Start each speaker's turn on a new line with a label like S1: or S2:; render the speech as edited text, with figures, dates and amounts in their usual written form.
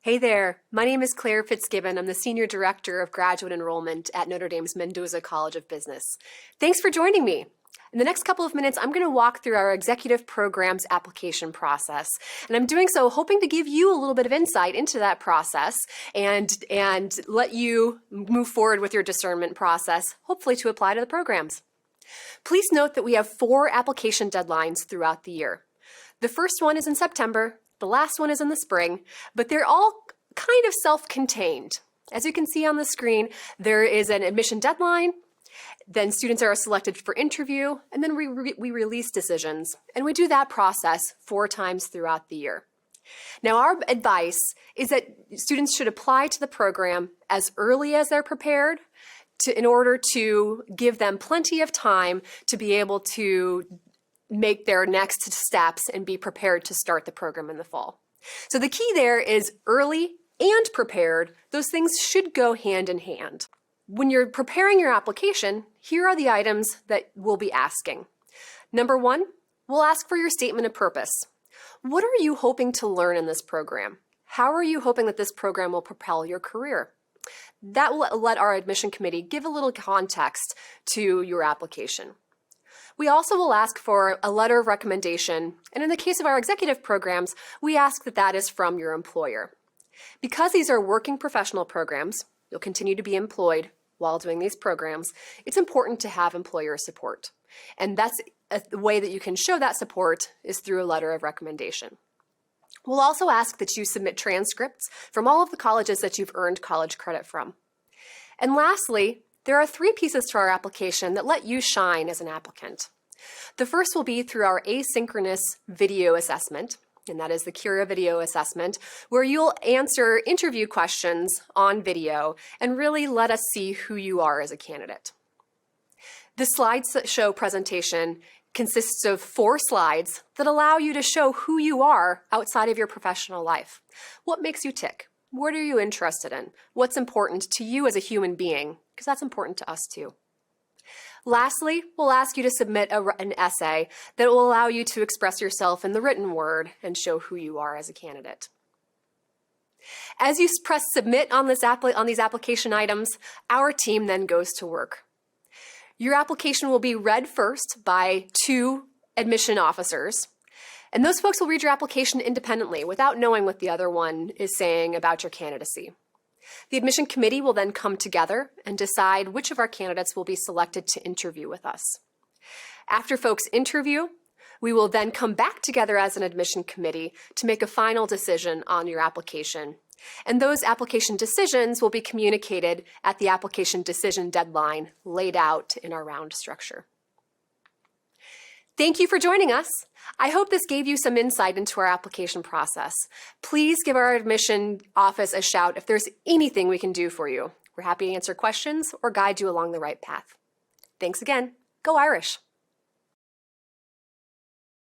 S1: Hey there, my name is Claire Fitzgibbon. I'm the Senior Director of Graduate Enrollment at Notre Dame's Mendoza College of Business. Thanks for joining me. In the next couple of minutes, I'm going to walk through our executive program's application process. And I'm doing so hoping to give you a little bit of insight into that process and let you move forward with your discernment process, hopefully to apply to the programs. Please note that we have 4 application deadlines throughout the year. The first one is in September. The last one is in the spring, but they're all kind of self-contained. As you can see on the screen, there is an admission deadline, then students are selected for interview, and then we release decisions. And we do that process 4 times throughout the year. Now, our advice is that students should apply to the program as early as they're prepared in order to give them plenty of time to be able to make their next steps and be prepared to start the program in the fall. So the key there is early and prepared. Those things should go hand in hand. When you're preparing your application, here are the items that we'll be asking. Number 1, we'll ask for your statement of purpose. What are you hoping to learn in this program? How are you hoping that this program will propel your career? That will let our admission committee give a little context to your application. We also will ask for a letter of recommendation, and in the case of our executive programs, we ask that that is from your employer. Because these are working professional programs, you'll continue to be employed while doing these programs, it's important to have employer support. And that's the way that you can show that support is through a letter of recommendation. We'll also ask that you submit transcripts from all of the colleges that you've earned college credit from. And lastly, there are 3 pieces to our application that let you shine as an applicant. The first will be through our asynchronous video assessment, and that is the Cura video assessment, where you'll answer interview questions on video and really let us see who you are as a candidate. The slideshow presentation consists of 4 slides that allow you to show who you are outside of your professional life. What makes you tick? What are you interested in? What's important to you as a human being? Because that's important to us too. Lastly, we'll ask you to submit an essay that will allow you to express yourself in the written word and show who you are as a candidate. As you press submit on these application items, our team then goes to work. Your application will be read first by 2 admission officers, and those folks will read your application independently without knowing what the other one is saying about your candidacy. The admission committee will then come together and decide which of our candidates will be selected to interview with us. After folks interview, we will then come back together as an admission committee to make a final decision on your application. And those application decisions will be communicated at the application decision deadline laid out in our round structure. Thank you for joining us. I hope this gave you some insight into our application process. Please give our admission office a shout if there's anything we can do for you. We're happy to answer questions or guide you along the right path. Thanks again. Go Irish!